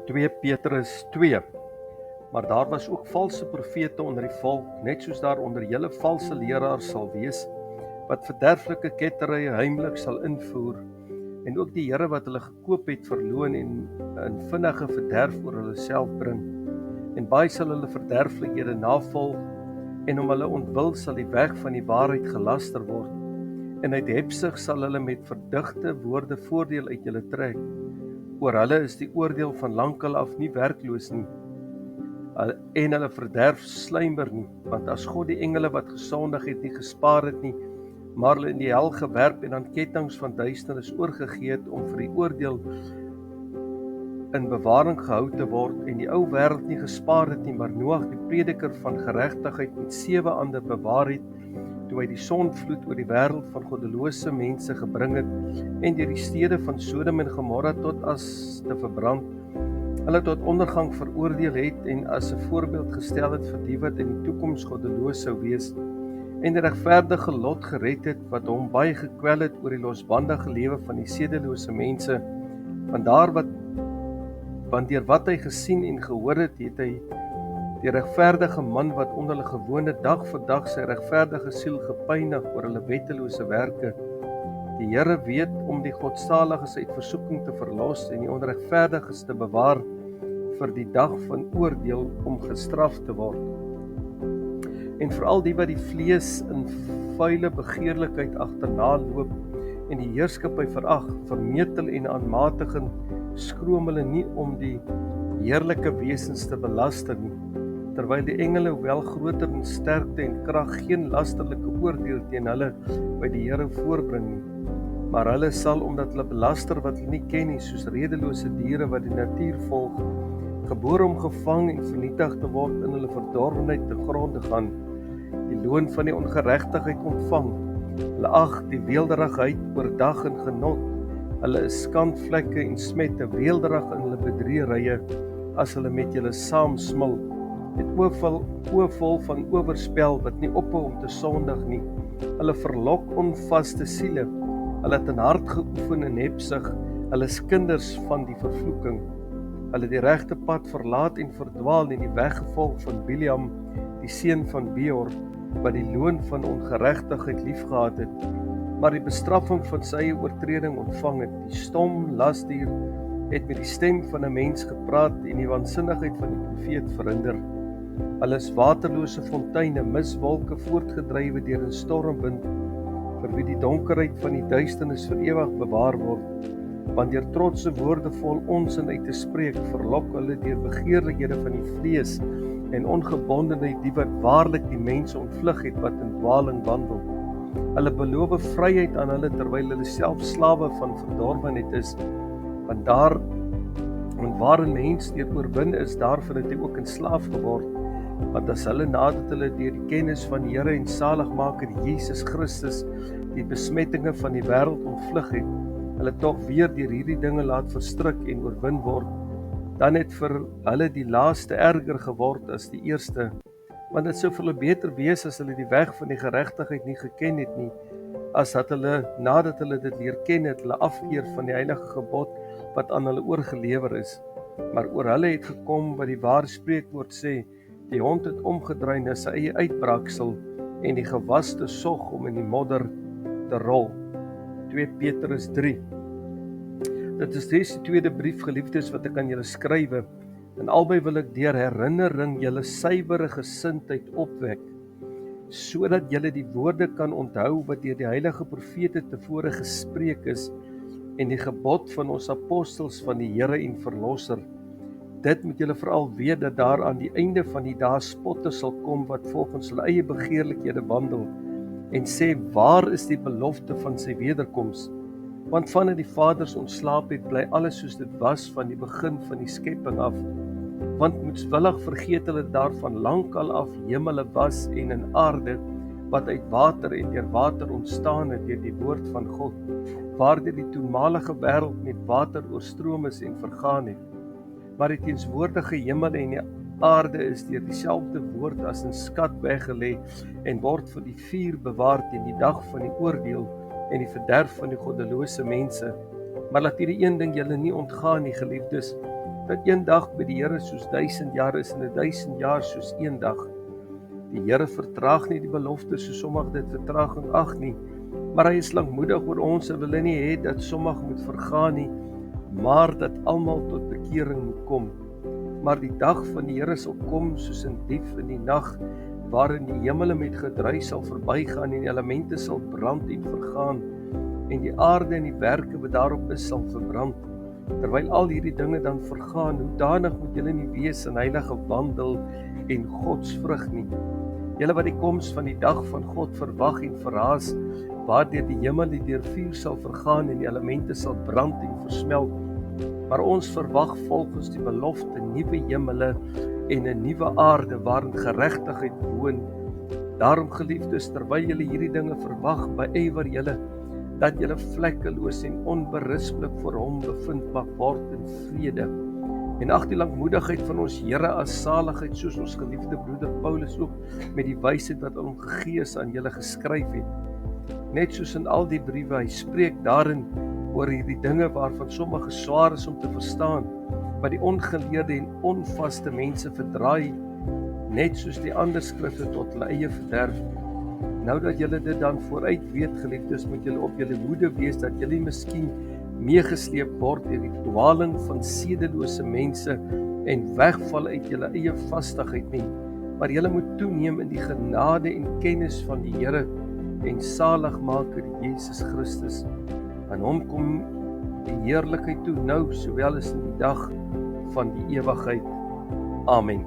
2 Petrus 2. Maar daar was ook valse profete onder die volk, net soos daar onder julle valse leraars sal wees, wat verderflike ketterye heimlik sal invoer, en ook die Here wat hulle gekoop het verloon en in vinnige verderf oor hulle self bring. En baie sal hulle verderflikhede navolg, en om hulle ontwil sal die weg van die waarheid gelaster word, en uit hebsug sal hulle met verdigte woorde voordeel uit julle trek. Oor hulle is die oordeel van lankal af nie werkloos nie, en hulle verderf slymer nie, want as God die engele wat gesondig het nie gespaar het nie, maar hulle in die hel gewerp en aan kettinge van duisternis oorgegee het om vir die oordeel in bewaring gehou te word, en die ou wêreld nie gespaar het nie, maar Noag die prediker van geregtigheid met 7 ander bewaar het, toe hy die sonvloed oor die wêreld van goddelose mense gebring het, en deur die stede van Sodom en Gomorra tot as te verbrand, hulle tot ondergang veroordeel het, en as 'n voorbeeld gestel het vir die wat in die toekoms goddeloos sou wees, en die regverdige Lot gered het, wat hom baie gekwel het oor die losbandige lewe van die sedelose mense, want deur wat hy gesien en gehoor het, het hy die regverdige man wat onder hulle gewone dag vir dag sy regverdige siel gepynig oor hulle wettelose werke. Die Here weet om die godstaliges uit versoeking te verlos en die onregverdiges te bewaar vir die dag van oordeel om gestraf te word. En veral die wat die vlees in vuile begeerlikheid agterna loop en die heerskappy verag, vermetel en aanmatigend, skroom hulle nie om die heerlike wesens te belaster nie, terwyl die engele, hoewel groter in sterkte en krag, geen lasterlike oordeel teen hulle by die Here voorbring nie. Maar hulle sal, omdat hulle belaster wat hulle nie ken nie, soos redelose diere wat die natuur volg, gebore om gevang en vernietig te word in hulle verdorwenheid te gronde gaan, die loon van die ongeregtigheid ontvang. Hulle ag die weelderigheid oor dag en genot. Hulle is skandvlekke en smette, weelderig in hulle bedriegerye, as hulle met julle saam smil, met oë vol van oorspel wat nie ophou om te sondig nie. Hulle verlok onvaste siele. Hulle het in hart geoefen en hebsug. Hulle is kinders van die vervloeking. Hulle die regte pad verlaat en verdwaal en die weg gevolg van Biliam, die seun van Beor, wat die loon van ongeregtigheid liefgehad het, maar die bestraffing van sy oortreding ontvang het. Die stom lasdier het met die stem van 'n mens gepraat en die waansinnigheid van die profeet verhinder. Hulle is waterlose fonteine, miswolke voortgedrywe deur 'n stormwind, vir wie die donkerheid van die duisternis vir ewig bewaar word. Want deur trotse woorde vol onsin uit te spreek, verlok hulle deur begeerlikhede van die vlees en ongebondenheid die wat waarlik die mense ontvlug het wat in dwaling wandel. Hulle beloof vryheid aan hulle terwyl hulle self slawe van verdorwenheid is, want waar 'n mens deur oorwin is, daarvan het hy ook 'n slaaf geword. Want as hulle nadat hulle deur die kennis van die Here en Saligmaker Jesus Christus die besmettinge van die wêreld ontvlug het, hulle tog weer deur hierdie dinge laat verstrik en oorwin word, dan het vir hulle die laaste erger geword as die eerste. Want dit sou vir hulle beter wees as hulle die weg van die geregtigheid nie geken het nie, as dat hulle, nadat hulle dit leer ken het, hulle afkeer van die heilige gebod wat aan hulle oorgelewer is. Maar oor hulle het gekom wat die ware spreekwoord sê, die hond het omgedraai na sy eie uitbraaksel en die gewaste sog om in die modder te rol. 2 Petrus 3. Dit is die tweede brief, geliefdes, wat ek aan julle skrywe, en albei wil ek deur herinnering julle suiwere gesindheid opwek, sodat julle die woorde kan onthou wat deur die heilige profete tevore gespreek is, en die gebod van ons apostels van die Here en Verlosser. Dit moet julle veral weet, dat daar aan die einde van die dae spotters sal kom wat volgens hulle eie begeerlikhede wandel, en sê, waar is die belofte van sy wederkoms? Want vandat die vaders ontslaap het, bly alles soos dit was van die begin van die skepping af. Want moetswillig vergeet hulle daarvan lankal af hemele was en in aarde, wat uit water en deur water ontstaan het deur die woord van God, waardeur die toenmalige wêreld met water oorstroom is en vergaan het. Maar die teenswoordige hemel en die aarde is deur dieselfde woord as 'n skat weggelê en word vir die vuur bewaar teen die dag van die oordeel en die verderf van die goddelose mense. Maar laat hierdie een ding julle nie ontgaan nie, geliefdes, dat een dag by die Here soos 1000 jaar is en 1000 jaar soos een dag. Die Here vertraag nie die belofte soos sommige dit vertraging ag nie, maar hy is lankmoedig oor ons en wil nie hê dat sommige moet vergaan nie, maar dat almal tot bekering moet kom. Maar die dag van die Here sal kom soos 'n dief in die nag, waarin die hemele met gedruis sal verbygaan en die elemente sal brand en vergaan, en die aarde en die werke wat daarop is sal verbrand. Terwyl al hierdie dinge dan vergaan, hoedanig moet julle nie wees in heilige wandel en godsvrug nie. Julle wat die koms van die dag van God verwag en verhaas, waardeur die hemel deur vuur sal vergaan en die elemente sal brand en versmelt. Maar ons verwag volgens die belofte nuwe hemele en 'n nuwe aarde waarin geregtigheid woon. Daarom geliefdes, terwyl julle hierdie dinge verwag, beywer julle dat julle vlekkeloos en onberispelik voor hom bevind mag word in vrede. En ag die lankmoedigheid van ons Here as saligheid, soos ons geliefde broeder Paulus ook met die wysheid wat hom gegee is aan julle geskryf het. Net soos in al die briewe, hy spreek daarin oor hierdie dinge waarvan sommige swaar is om te verstaan, wat die ongeleerde en onvaste mense verdraai, net soos die ander skrifte tot hulle eie verderf. Nou dat julle dit dan vooruit weet, geliefdes, moet julle op julle hoede wees dat julle miskien meegesleep word deur die dwaling van sedelose mense en wegval uit julle eie vastigheid nie, maar julle moet toeneem in die genade en kennis van die Here en Saligmaker Jesus Christus. Aan hom kom die heerlikheid toe nou, sowel as in die dag van die ewigheid. Amen.